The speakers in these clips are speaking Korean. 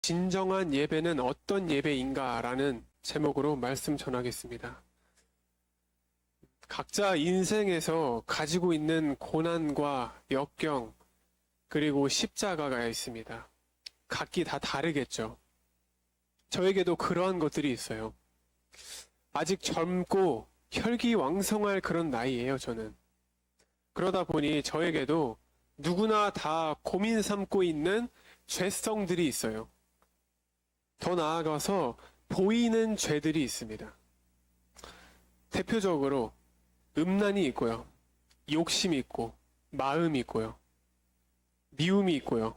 진정한 예배는 어떤 예배인가라는 제목으로 말씀 전하겠습니다. 각자 인생에서 가지고 있는 고난과 역경, 그리고 십자가가 있습니다. 각기 다 다르겠죠. 저에게도 그러한 것들이 있어요. 아직 젊고 혈기왕성할 그런 나이예요, 저는. 그러다 보니 저에게도 누구나 다 고민 삼고 있는 죄성들이 있어요. 더 나아가서 보이는 죄들이 있습니다. 대표적으로 음란이 있고요. 욕심이 있고, 마음이 있고요. 미움이 있고요.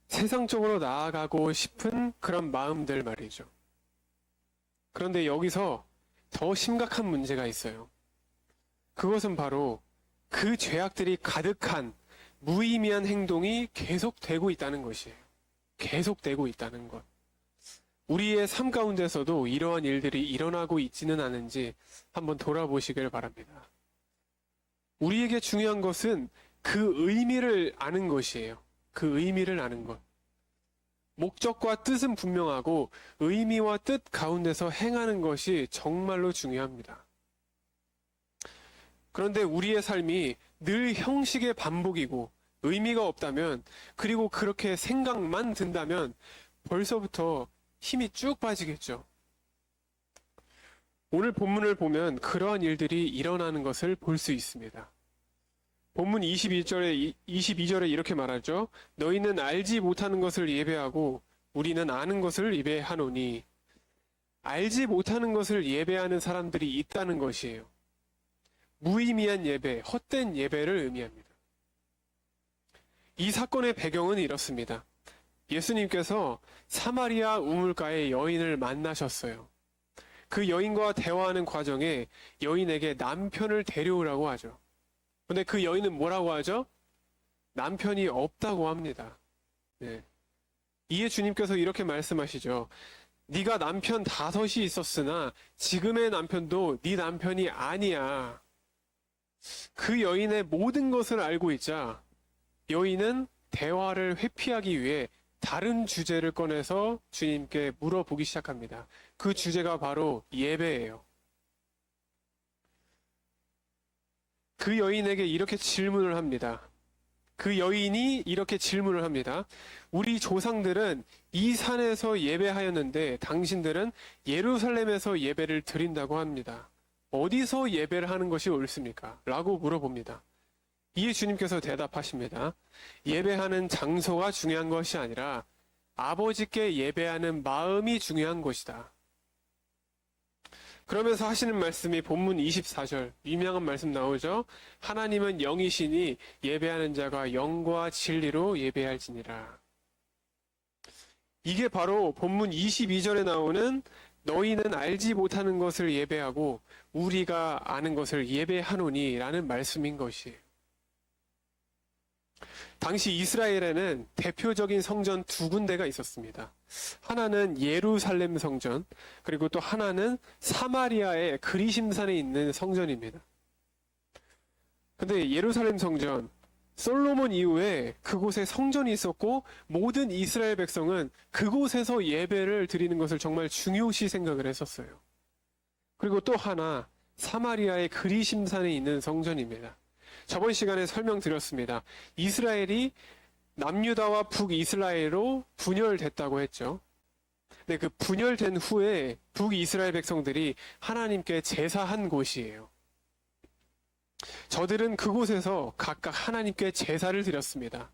세상적으로 나아가고 싶은 그런 마음들 말이죠. 그런데 여기서 더 심각한 문제가 있어요. 그것은 바로 그 죄악들이 가득한 무의미한 행동이 계속되고 있다는 것이에요. 계속되고 있다는 것. 우리의 삶 가운데서도 이러한 일들이 일어나고 있지는 않은지 한번 돌아보시길 바랍니다. 우리에게 중요한 것은 그 의미를 아는 것이에요. 그 의미를 아는 것. 목적과 뜻은 분명하고 의미와 뜻 가운데서 행하는 것이 정말로 중요합니다. 그런데 우리의 삶이 늘 형식의 반복이고 의미가 없다면, 그리고 그렇게 생각만 든다면 벌써부터 힘이 쭉 빠지겠죠. 오늘 본문을 보면 그러한 일들이 일어나는 것을 볼 수 있습니다. 본문 22절에 이렇게 말하죠. 너희는 알지 못하는 것을 예배하고 우리는 아는 것을 예배하노니. 알지 못하는 것을 예배하는 사람들이 있다는 것이에요. 무의미한 예배, 헛된 예배를 의미합니다. 이 사건의 배경은 이렇습니다. 예수님께서 사마리아 우물가의 여인을 만나셨어요. 그 여인과 대화하는 과정에 여인에게 남편을 데려오라고 하죠. 근데 그 여인은 뭐라고 하죠? 남편이 없다고 합니다. 네. 이에 주님께서 이렇게 말씀하시죠. 네가 남편 5이 있었으나 지금의 남편도 네 남편이 아니야. 그 여인의 모든 것을 알고 있자 여인은 대화를 회피하기 위해 다른 주제를 꺼내서 주님께 물어보기 시작합니다. 그 주제가 바로 예배예요. 그 여인에게 이렇게 질문을 합니다. 그 여인이 이렇게 질문을 합니다. 우리 조상들은 이 산에서 예배하였는데 당신들은 예루살렘에서 예배를 드린다고 합니다. 어디서 예배를 하는 것이 옳습니까? 라고 물어봅니다. 이에 주님께서 대답하십니다. 예배하는 장소가 중요한 것이 아니라 아버지께 예배하는 마음이 중요한 것이다. 그러면서 하시는 말씀이 본문 24절, 유명한 말씀 나오죠. 하나님은 영이시니 예배하는 자가 영과 진리로 예배할지니라. 이게 바로 본문 22절에 나오는 너희는 알지 못하는 것을 예배하고 우리가 아는 것을 예배하노니 라는 말씀인 것이에요. 당시 이스라엘에는 대표적인 성전 2군데가 있었습니다. 하나는 예루살렘 성전, 그리고 또 하나는 사마리아의 그리심산에 있는 성전입니다. 근데 예루살렘 성전, 솔로몬 이후에 그곳에 성전이 있었고 모든 이스라엘 백성은 그곳에서 예배를 드리는 것을 정말 중요시 생각을 했었어요. 그리고 또 하나, 사마리아의 그리심산에 있는 성전입니다. 저번 시간에 설명드렸습니다. 이스라엘이 남유다와 북이스라엘로 분열됐다고 했죠. 근데 그 분열된 후에 북이스라엘 백성들이 하나님께 제사한 곳이에요. 저들은 그곳에서 각각 하나님께 제사를 드렸습니다.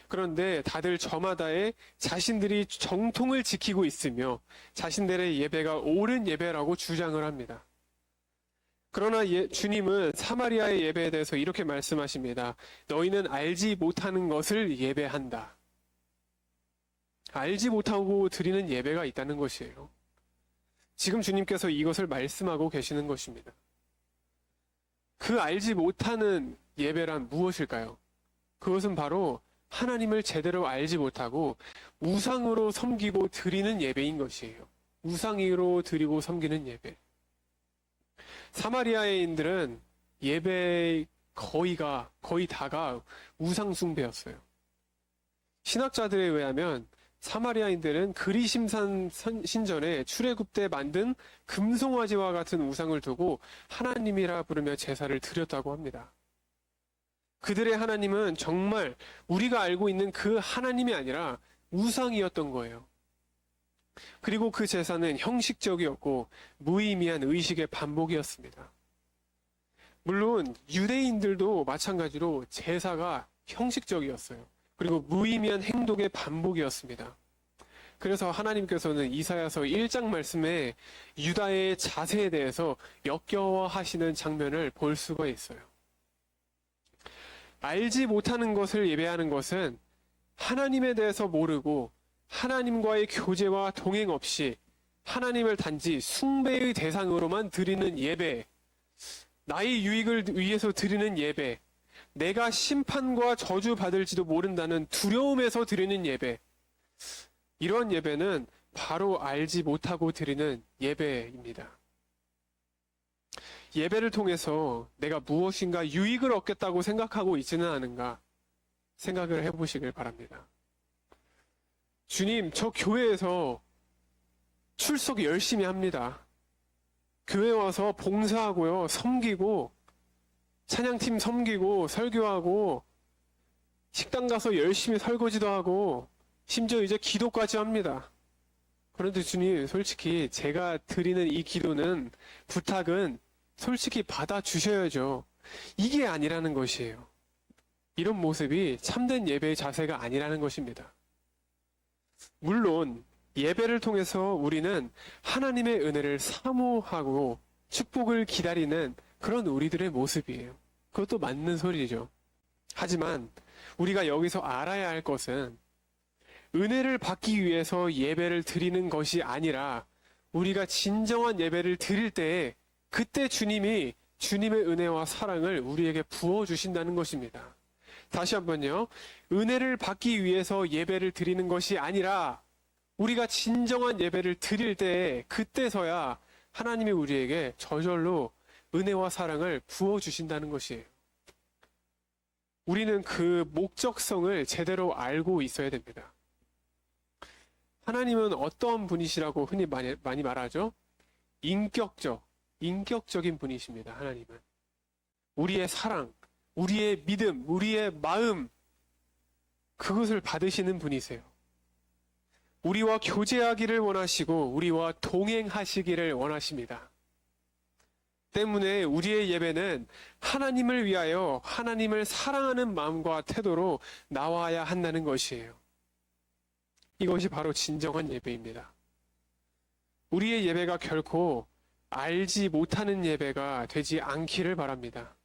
그런데 다들 저마다의 자신들이 정통을 지키고 있으며 자신들의 예배가 옳은 예배라고 주장을 합니다. 그러나 주님은 사마리아의 예배에 대해서 이렇게 말씀하십니다. 너희는 알지 못하는 것을 예배한다. 알지 못하고 드리는 예배가 있다는 것이에요. 지금 주님께서 이것을 말씀하고 계시는 것입니다. 그 알지 못하는 예배란 무엇일까요? 그것은 바로 하나님을 제대로 알지 못하고 우상으로 섬기고 드리는 예배인 것이에요. 우상으로 드리고 섬기는 예배. 사마리아인들은 예배 거의 다가 우상 숭배였어요. 신학자들에 의하면 사마리아인들은 그리심산 신전에 출애굽 때 만든 금송아지와 같은 우상을 두고 하나님이라 부르며 제사를 드렸다고 합니다. 그들의 하나님은 정말 우리가 알고 있는 그 하나님이 아니라 우상이었던 거예요. 그리고 그 제사는 형식적이었고 무의미한 의식의 반복이었습니다. 물론 유대인들도 마찬가지로 제사가 형식적이었어요. 그리고 무의미한 행동의 반복이었습니다. 그래서 하나님께서는 이사야서 1장 말씀에 유다의 자세에 대해서 역겨워하시는 장면을 볼 수가 있어요. 알지 못하는 것을 예배하는 것은 하나님에 대해서 모르고 하나님과의 교제와 동행 없이 하나님을 단지 숭배의 대상으로만 드리는 예배, 나의 유익을 위해서 드리는 예배, 내가 심판과 저주받을지도 모른다는 두려움에서 드리는 예배, 이런 예배는 바로 알지 못하고 드리는 예배입니다. 예배를 통해서 내가 무엇인가 유익을 얻겠다고 생각하고 있지는 않은가 생각을 해보시길 바랍니다. 주님, 저 교회에서 출석 열심히 합니다. 교회 와서 봉사하고요, 섬기고, 찬양팀 섬기고, 설교하고, 식당 가서 열심히 설거지도 하고, 심지어 이제 기도까지 합니다. 그런데 주님, 솔직히 제가 드리는 이 기도는, 부탁은 솔직히 받아주셔야죠. 이게 아니라는 것이에요. 이런 모습이 참된 예배의 자세가 아니라는 것입니다. 물론 예배를 통해서 우리는 하나님의 은혜를 사모하고 축복을 기다리는 그런 우리들의 모습이에요. 그것도 맞는 소리죠. 하지만 우리가 여기서 알아야 할 것은 은혜를 받기 위해서 예배를 드리는 것이 아니라 우리가 진정한 예배를 드릴 때에 그때 주님이 주님의 은혜와 사랑을 우리에게 부어주신다는 것입니다. 다시 한번요. 은혜를 받기 위해서 예배를 드리는 것이 아니라 우리가 진정한 예배를 드릴 때에 그때서야 하나님이 우리에게 저절로 은혜와 사랑을 부어주신다는 것이에요. 우리는 그 목적성을 제대로 알고 있어야 됩니다. 하나님은 어떤 분이시라고 흔히 많이 말하죠? 인격적인 분이십니다. 하나님은. 우리의 사랑, 우리의 믿음, 우리의 마음, 그것을 받으시는 분이세요. 우리와 교제하기를 원하시고 우리와 동행하시기를 원하십니다. 때문에 우리의 예배는 하나님을 위하여 하나님을 사랑하는 마음과 태도로 나와야 한다는 것이에요. 이것이 바로 진정한 예배입니다. 우리의 예배가 결코 알지 못하는 예배가 되지 않기를 바랍니다.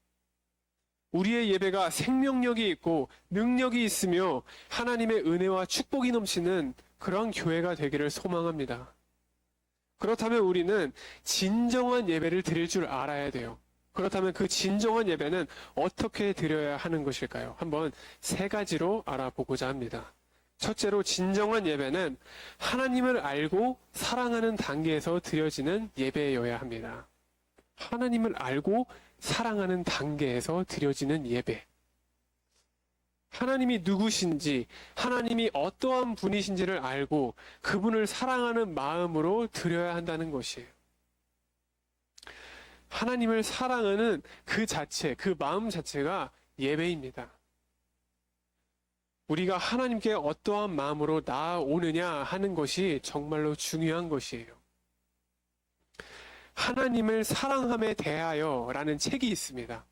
우리의 예배가 생명력이 있고 능력이 있으며 하나님의 은혜와 축복이 넘치는 그런 교회가 되기를 소망합니다. 그렇다면 우리는 진정한 예배를 드릴 줄 알아야 돼요. 그렇다면 그 진정한 예배는 어떻게 드려야 하는 것일까요? 한번 세 가지로 알아보고자 합니다. 첫째로 진정한 예배는 하나님을 알고 사랑하는 단계에서 드려지는 예배여야 합니다. 하나님을 알고 사랑하는 단계에서 드려지는 예배. 하나님이 누구신지, 하나님이 어떠한 분이신지를 알고 그분을 사랑하는 마음으로 드려야 한다는 것이에요. 하나님을 사랑하는 그 자체, 그 마음 자체가 예배입니다. 우리가 하나님께 어떠한 마음으로 나아오느냐 하는 것이 정말로 중요한 것이에요. 하나님을 사랑함에 대하여 라는 책이 있습니다.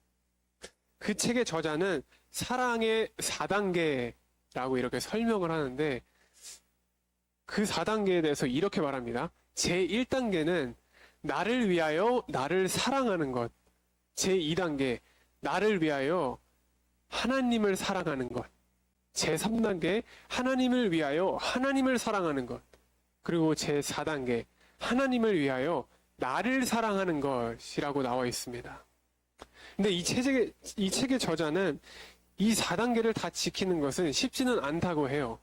그 책의 저자는 사랑의 4단계라고 이렇게 설명을 하는데 그 4단계에 대해서 이렇게 말합니다. 제1단계는 나를 위하여 나를 사랑하는 것. 제2단계, 나를 위하여 하나님을 사랑하는 것. 제3단계, 하나님을 위하여 하나님을 사랑하는 것. 그리고 제4단계, 하나님을 위하여 나를 사랑하는 것이라고 나와 있습니다. 근데 이 책의 저자는 이 4단계를 다 지키는 것은 쉽지는 않다고 해요.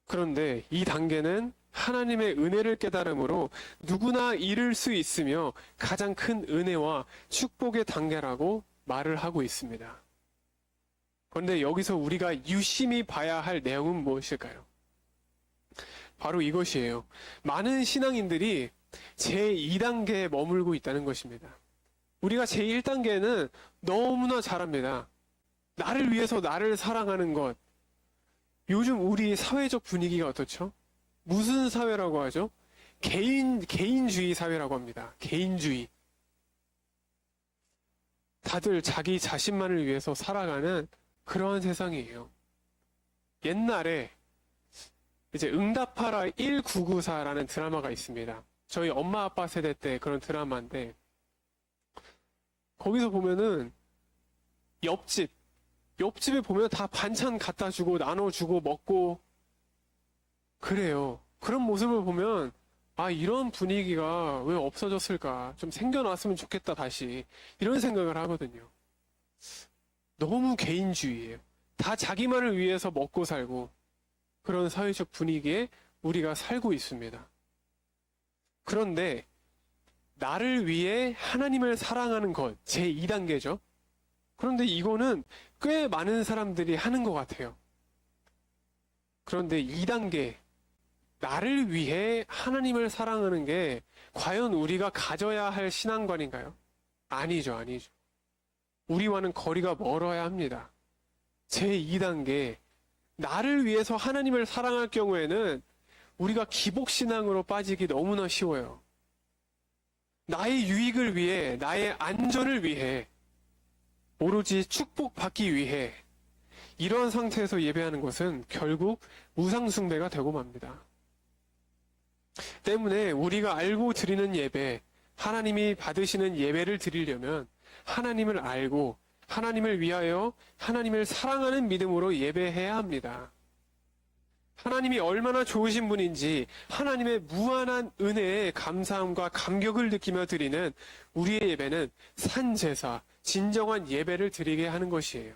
그런데 이 단계는 하나님의 은혜를 깨달음으로 누구나 이룰 수 있으며 가장 큰 은혜와 축복의 단계라고 말을 하고 있습니다. 그런데 여기서 우리가 유심히 봐야 할 내용은 무엇일까요? 바로 이것이에요. 많은 신앙인들이 제2단계에 머물고 있다는 것입니다. 우리가 제1단계는 너무나 잘합니다. 나를 위해서 나를 사랑하는 것. 요즘 우리 사회적 분위기가 어떻죠? 무슨 사회라고 하죠? 개인주의 사회라고 합니다. 개인주의. 다들 자기 자신만을 위해서 살아가는 그러한 세상이에요. 옛날에 이제 응답하라 1994라는 드라마가 있습니다. 저희 엄마 아빠 세대 때 그런 드라마인데, 거기서 보면은 옆집에 보면 다 반찬 갖다 주고 나눠주고 먹고 그래요. 그런 모습을 보면 아, 이런 분위기가 왜 없어졌을까? 좀 생겨났으면 좋겠다, 다시. 이런 생각을 하거든요. 너무 개인주의예요. 다 자기만을 위해서 먹고 살고 그런 사회적 분위기에 우리가 살고 있습니다. 그런데 나를 위해 하나님을 사랑하는 것, 제2단계죠. 그런데 이거는 꽤 많은 사람들이 하는 것 같아요. 그런데 2단계, 나를 위해 하나님을 사랑하는 게 과연 우리가 가져야 할 신앙관인가요? 아니죠, 아니죠. 우리와는 거리가 멀어야 합니다. 제2단계, 나를 위해서 하나님을 사랑할 경우에는 우리가 기복신앙으로 빠지기 너무나 쉬워요. 나의 유익을 위해, 나의 안전을 위해, 오로지 축복받기 위해 이러한 상태에서 예배하는 것은 결국 우상숭배가 되고 맙니다. 때문에 우리가 알고 드리는 예배, 하나님이 받으시는 예배를 드리려면 하나님을 알고 하나님을 위하여 하나님을 사랑하는 믿음으로 예배해야 합니다. 하나님이 얼마나 좋으신 분인지 하나님의 무한한 은혜에 감사함과 감격을 느끼며 드리는 우리의 예배는 산제사, 진정한 예배를 드리게 하는 것이에요.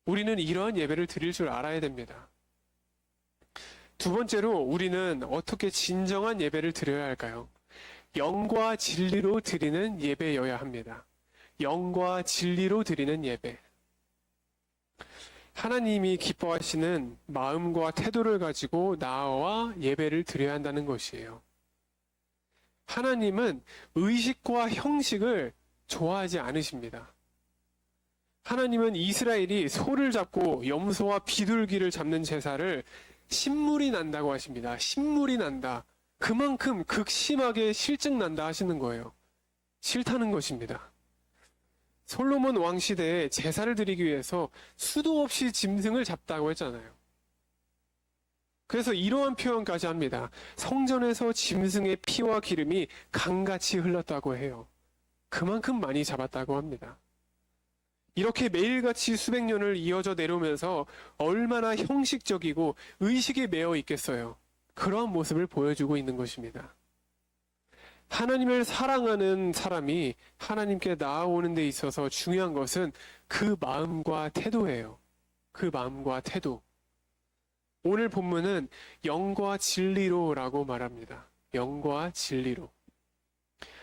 우리는 이러한 예배를 드릴 줄 알아야 됩니다. 두 번째로 우리는 어떻게 진정한 예배를 드려야 할까요? 영과 진리로 드리는 예배여야 합니다. 영과 진리로 드리는 예배. 하나님이 기뻐하시는 마음과 태도를 가지고 나와 예배를 드려야 한다는 것이에요. 하나님은 의식과 형식을 좋아하지 않으십니다. 하나님은 이스라엘이 소를 잡고 염소와 비둘기를 잡는 제사를 신물이 난다고 하십니다. 신물이 난다. 그만큼 극심하게 실증난다 하시는 거예요. 싫다는 것입니다. 솔로몬 왕 시대에 제사를 드리기 위해서 수도 없이 짐승을 잡다고 했잖아요. 그래서 이러한 표현까지 합니다. 성전에서 짐승의 피와 기름이 강같이 흘렀다고 해요. 그만큼 많이 잡았다고 합니다. 이렇게 매일같이 수백 년을 이어져 내려오면서 얼마나 형식적이고 의식에 매여 있겠어요. 그러한 모습을 보여주고 있는 것입니다. 하나님을 사랑하는 사람이 하나님께 나아오는 데 있어서 중요한 것은 그 마음과 태도예요. 그 마음과 태도. 오늘 본문은 영과 진리로라고 말합니다. 영과 진리로.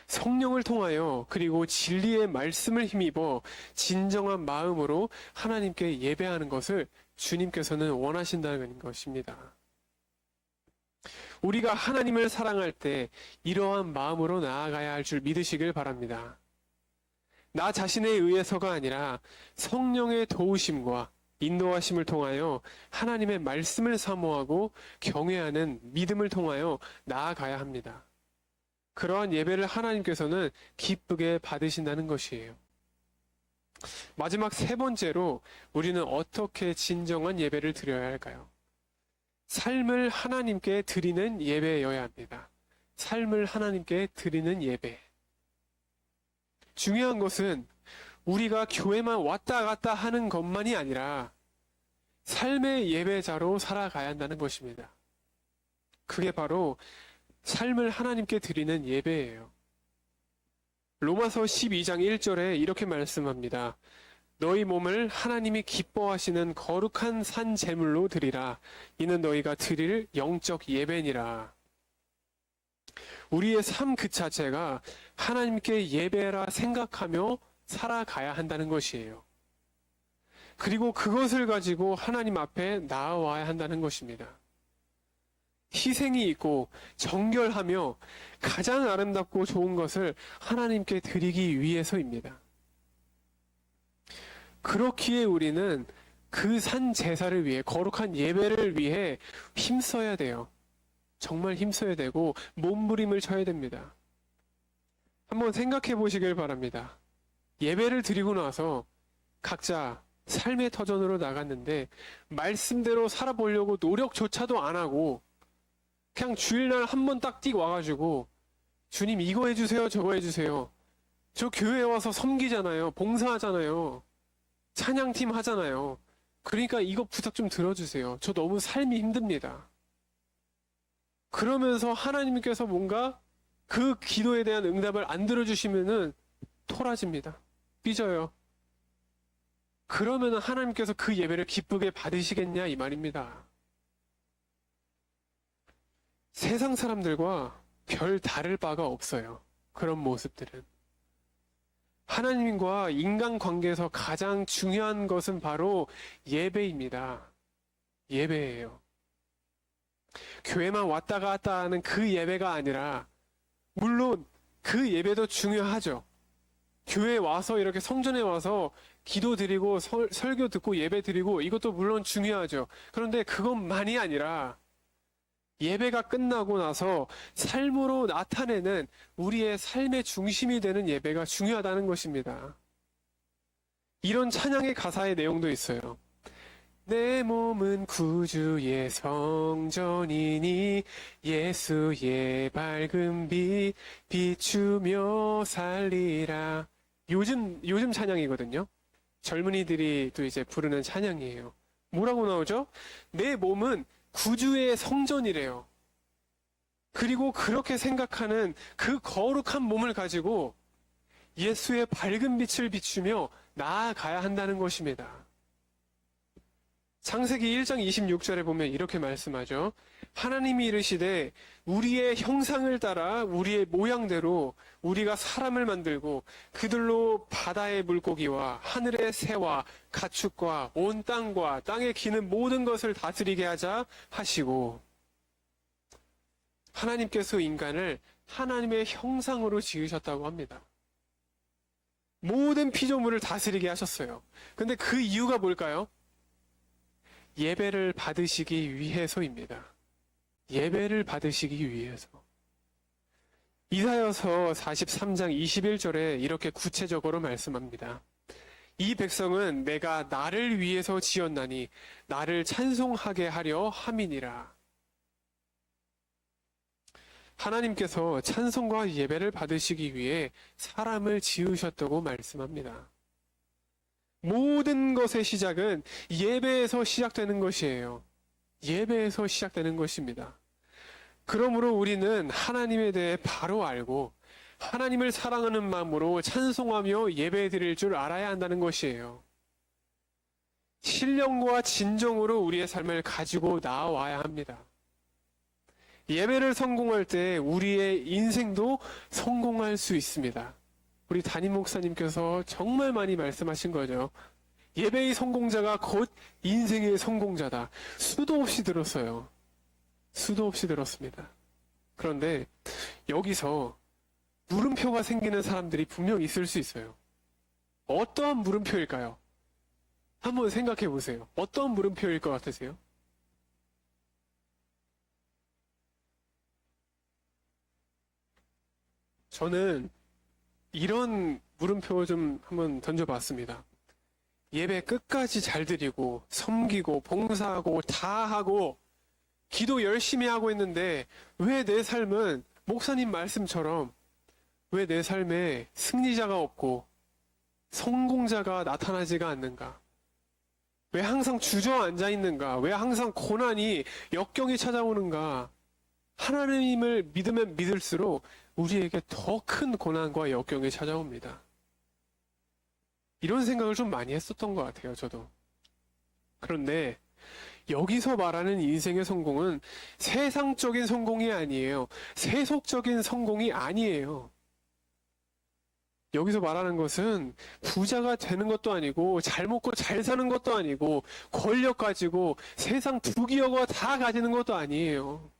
성령을 통하여 그리고 진리의 말씀을 힘입어 진정한 마음으로 하나님께 예배하는 것을 주님께서는 원하신다는 것입니다. 우리가 하나님을 사랑할 때 이러한 마음으로 나아가야 할 줄 믿으시길 바랍니다. 나 자신에 의해서가 아니라 성령의 도우심과 인도하심을 통하여 하나님의 말씀을 사모하고 경외하는 믿음을 통하여 나아가야 합니다. 그러한 예배를 하나님께서는 기쁘게 받으신다는 것이에요. 마지막 세 번째로 우리는 어떻게 진정한 예배를 드려야 할까요? 삶을 하나님께 드리는 예배여야 합니다. 삶을 하나님께 드리는 예배. 중요한 것은 우리가 교회만 왔다 갔다 하는 것만이 아니라 삶의 예배자로 살아가야 한다는 것입니다. 그게 바로 삶을 하나님께 드리는 예배예요. 로마서 12장 1절에 이렇게 말씀합니다. 너희 몸을 하나님이 기뻐하시는 거룩한 산 제물로 드리라. 이는 너희가 드릴 영적 예배니라. 우리의 삶 그 자체가 하나님께 예배라 생각하며 살아가야 한다는 것이에요. 그리고 그것을 가지고 하나님 앞에 나아와야 한다는 것입니다. 희생이 있고 정결하며 가장 아름답고 좋은 것을 하나님께 드리기 위해서입니다. 그렇기에 우리는 그 산 제사를 위해, 거룩한 예배를 위해 힘써야 돼요. 정말 힘써야 되고 몸부림을 쳐야 됩니다. 한번 생각해 보시길 바랍니다. 예배를 드리고 나서 각자 삶의 터전으로 나갔는데 말씀대로 살아보려고 노력조차도 안 하고 그냥 주일날 한 번 딱 띡 와가지고 주님 이거 해주세요, 저거 해주세요. 저 교회에 와서 섬기잖아요. 봉사하잖아요. 찬양팀 하잖아요. 그러니까 이거 부탁 좀 들어주세요. 저 너무 삶이 힘듭니다. 그러면서 하나님께서 뭔가 그 기도에 대한 응답을 안 들어주시면은 토라집니다. 삐져요. 그러면은 하나님께서 그 예배를 기쁘게 받으시겠냐 이 말입니다. 세상 사람들과 별 다를 바가 없어요. 그런 모습들은. 하나님과 인간관계에서 가장 중요한 것은 바로 예배입니다. 예배예요. 교회만 왔다 갔다 하는 그 예배가 아니라, 물론 그 예배도 중요하죠. 교회에 와서 이렇게 성전에 와서 기도 드리고 설교 듣고 예배 드리고 이것도 물론 중요하죠. 그런데 그것만이 아니라 예배가 끝나고 나서 삶으로 나타내는 우리의 삶의 중심이 되는 예배가 중요하다는 것입니다. 이런 찬양의 가사의 내용도 있어요. 내 몸은 구주의 성전이니 예수의 밝은 빛 비추며 살리라. 요즘 찬양이거든요. 젊은이들이 또 이제 부르는 찬양이에요. 뭐라고 나오죠? 내 몸은 구주의 성전이래요. 그리고 그렇게 생각하는 그 거룩한 몸을 가지고 예수의 밝은 빛을 비추며 나아가야 한다는 것입니다. 창세기 1장 26절에 보면 이렇게 말씀하죠. 하나님이 이르시되 우리의 형상을 따라 우리의 모양대로 우리가 사람을 만들고 그들로 바다의 물고기와 하늘의 새와 가축과 온 땅과 땅에 기는 모든 것을 다스리게 하자 하시고, 하나님께서 인간을 하나님의 형상으로 지으셨다고 합니다. 모든 피조물을 다스리게 하셨어요. 근데 그 이유가 뭘까요? 예배를 받으시기 위해서입니다. 예배를 받으시기 위해서. 이사야서 43장 21절에 이렇게 구체적으로 말씀합니다. 이 백성은 내가 나를 위해서 지었나니 나를 찬송하게 하려 함이니라. 하나님께서 찬송과 예배를 받으시기 위해 사람을 지으셨다고 말씀합니다. 모든 것의 시작은 예배에서 시작되는 것이에요. 예배에서 시작되는 것입니다. 그러므로 우리는 하나님에 대해 바로 알고 하나님을 사랑하는 마음으로 찬송하며 예배 드릴 줄 알아야 한다는 것이에요. 신령과 진정으로 우리의 삶을 가지고 나와야 합니다. 예배를 성공할 때 우리의 인생도 성공할 수 있습니다. 우리 담임 목사님께서 정말 많이 말씀하신 거죠. 예배의 성공자가 곧 인생의 성공자다. 수도 없이 들었어요. 수도 없이 들었습니다. 그런데 여기서 물음표가 생기는 사람들이 분명 있을 수 있어요. 어떠한 물음표일까요? 한번 생각해 보세요. 어떠한 물음표일 것 같으세요? 저는 이런 물음표 좀 한번 던져봤습니다. 예배 끝까지 잘 드리고 섬기고 봉사하고 다 하고 기도 열심히 하고 있는데 왜 내 삶은 목사님 말씀처럼 왜 내 삶에 승리자가 없고 성공자가 나타나지가 않는가? 왜 항상 주저앉아 있는가? 왜 항상 고난이 역경이 찾아오는가? 하나님을 믿으면 믿을수록 우리에게 더 큰 고난과 역경이 찾아옵니다. 이런 생각을 좀 많이 했었던 것 같아요, 저도. 그런데 여기서 말하는 인생의 성공은 세상적인 성공이 아니에요. 세속적인 성공이 아니에요. 여기서 말하는 것은 부자가 되는 것도 아니고 잘 먹고 잘 사는 것도 아니고 권력 가지고 세상 부귀영화 다 가지는 것도 아니에요.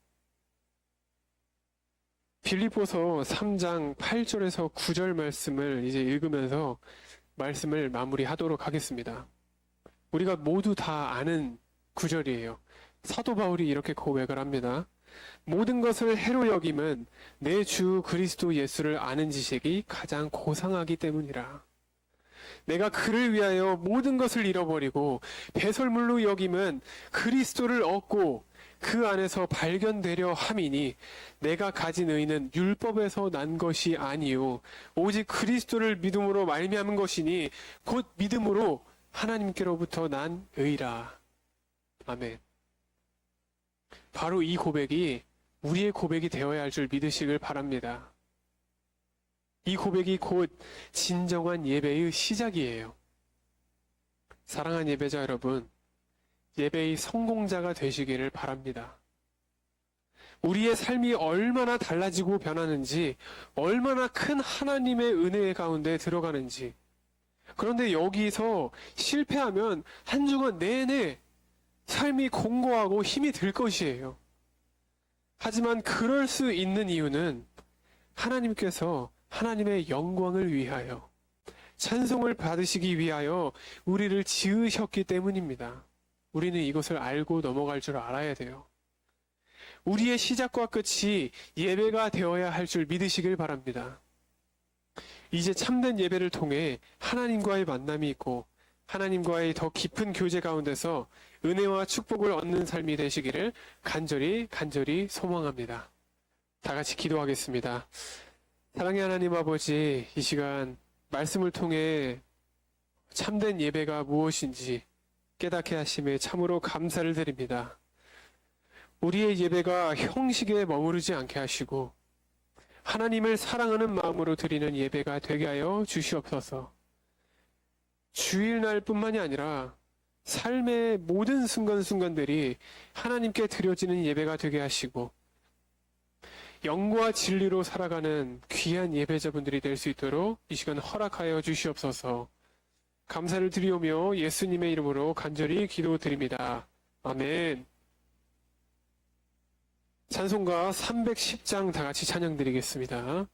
빌립보서 3장 8절에서 9절 말씀을 이제 읽으면서 말씀을 마무리하도록 하겠습니다. 우리가 모두 다 아는 구절이에요. 사도 바울이 이렇게 고백을 합니다. 모든 것을 해로 여김은 내 주 그리스도 예수를 아는 지식이 가장 고상하기 때문이라. 내가 그를 위하여 모든 것을 잃어버리고 배설물로 여김은 그리스도를 얻고 그 안에서 발견되려 함이니 내가 가진 의는 율법에서 난 것이 아니요 오직 그리스도를 믿음으로 말미암은 것이니 곧 믿음으로 하나님께로부터 난 의라. 아멘. 바로 이 고백이 우리의 고백이 되어야 할 줄 믿으시길 바랍니다. 이 고백이 곧 진정한 예배의 시작이에요. 사랑하는 예배자 여러분, 예배의 성공자가 되시기를 바랍니다. 우리의 삶이 얼마나 달라지고 변하는지, 얼마나 큰 하나님의 은혜 가운데 들어가는지. 그런데 여기서 실패하면 한 주간 내내 삶이 공고하고 힘이 들 것이에요. 하지만 그럴 수 있는 이유는 하나님께서 하나님의 영광을 위하여, 찬송을 받으시기 위하여 우리를 지으셨기 때문입니다. 우리는 이것을 알고 넘어갈 줄 알아야 돼요. 우리의 시작과 끝이 예배가 되어야 할 줄 믿으시길 바랍니다. 이제 참된 예배를 통해 하나님과의 만남이 있고 하나님과의 더 깊은 교제 가운데서 은혜와 축복을 얻는 삶이 되시기를 간절히 소망합니다. 다 같이 기도하겠습니다. 사랑의 하나님 아버지, 이 시간 말씀을 통해 참된 예배가 무엇인지 깨닫게 하심에 참으로 감사를 드립니다. 우리의 예배가 형식에 머무르지 않게 하시고 하나님을 사랑하는 마음으로 드리는 예배가 되게 하여 주시옵소서. 주일날 뿐만이 아니라 삶의 모든 순간순간들이 하나님께 드려지는 예배가 되게 하시고 영과 진리로 살아가는 귀한 예배자분들이 될 수 있도록 이 시간 허락하여 주시옵소서. 감사를 드리오며 예수님의 이름으로 간절히 기도드립니다. 아멘. 찬송가 310장 다 같이 찬양드리겠습니다.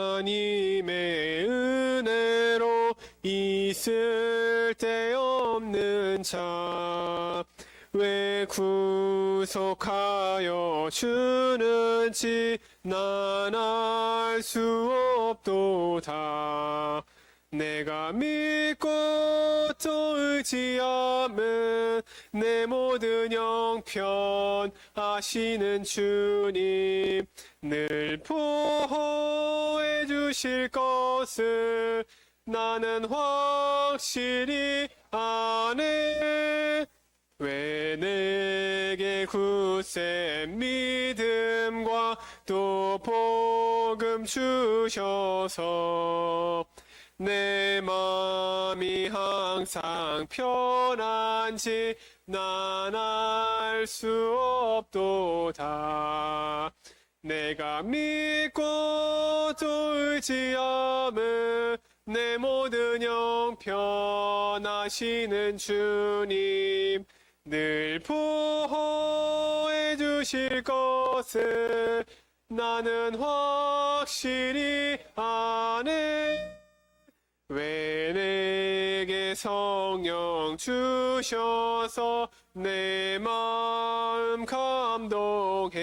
하나님의 은혜로 있을 데 없는 자 왜 구속하여 주는지 난 알 수 없도다. 내가 믿고 또 의지함은 내 모든 형편 아시는 주님 늘 보호해 주실 것을 나는 확실히 아네. 왜 내게 굳센 믿음과 또 복음 주셔서 내 마음이 항상 편한지 난 알 수 없도다. 내가 믿고 또 의지함은 내 모든 형편 아시는 주님 늘 보호해 주실 것을 나는 확실히 아네. 왜 내게 성령 주셔서 내 마음 감동해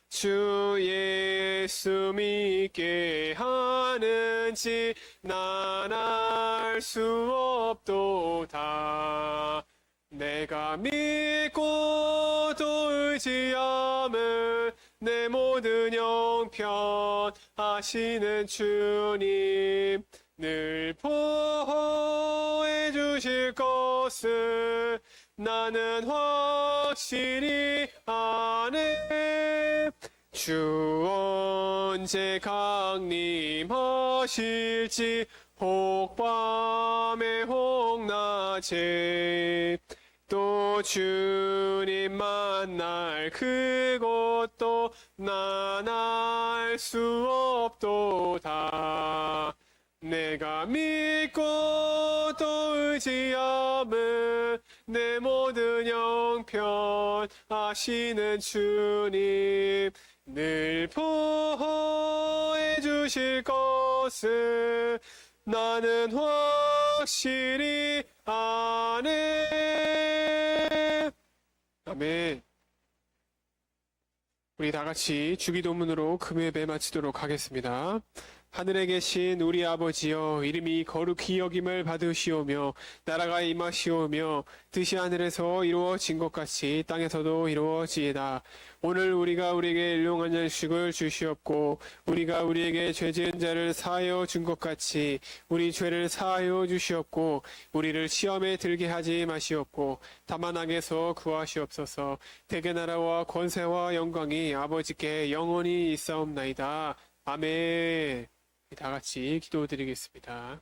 주 예수 믿게 하는지 난 알 수 없도다. 내가 믿고 또 의지함은 내 모든 형편 아시는 주님 늘 보호해 주실 것을 나는 확실히 아네. 주 언제 강림하실지 혹밤에 혹낮에 또 주님 만날 그것도 난 알 수 없도다. 내가 믿고 또 의지함은 내 모든 형편 아시는 주님 늘 보호해 주실 것을 나는 확실히 아네. 아멘. 우리 다 같이 주기도문으로 금요예배 마치도록 하겠습니다. 하늘에 계신 우리 아버지여, 이름이 거룩히 여김을 받으시오며 나라가 임하시오며 뜻이 하늘에서 이루어진 것 같이 땅에서도 이루어지이다. 오늘 우리가 우리에게 일용할 양식을 주시옵고 우리가 우리에게 죄 지은 자를 사하여 준 것 같이 우리 죄를 사하여 주시옵고 우리를 시험에 들게 하지 마시옵고 다만 악에서 구하시옵소서. 대개 나라와 권세와 영광이 아버지께 영원히 있사옵나이다. 아멘. 다 같이 기도드리겠습니다.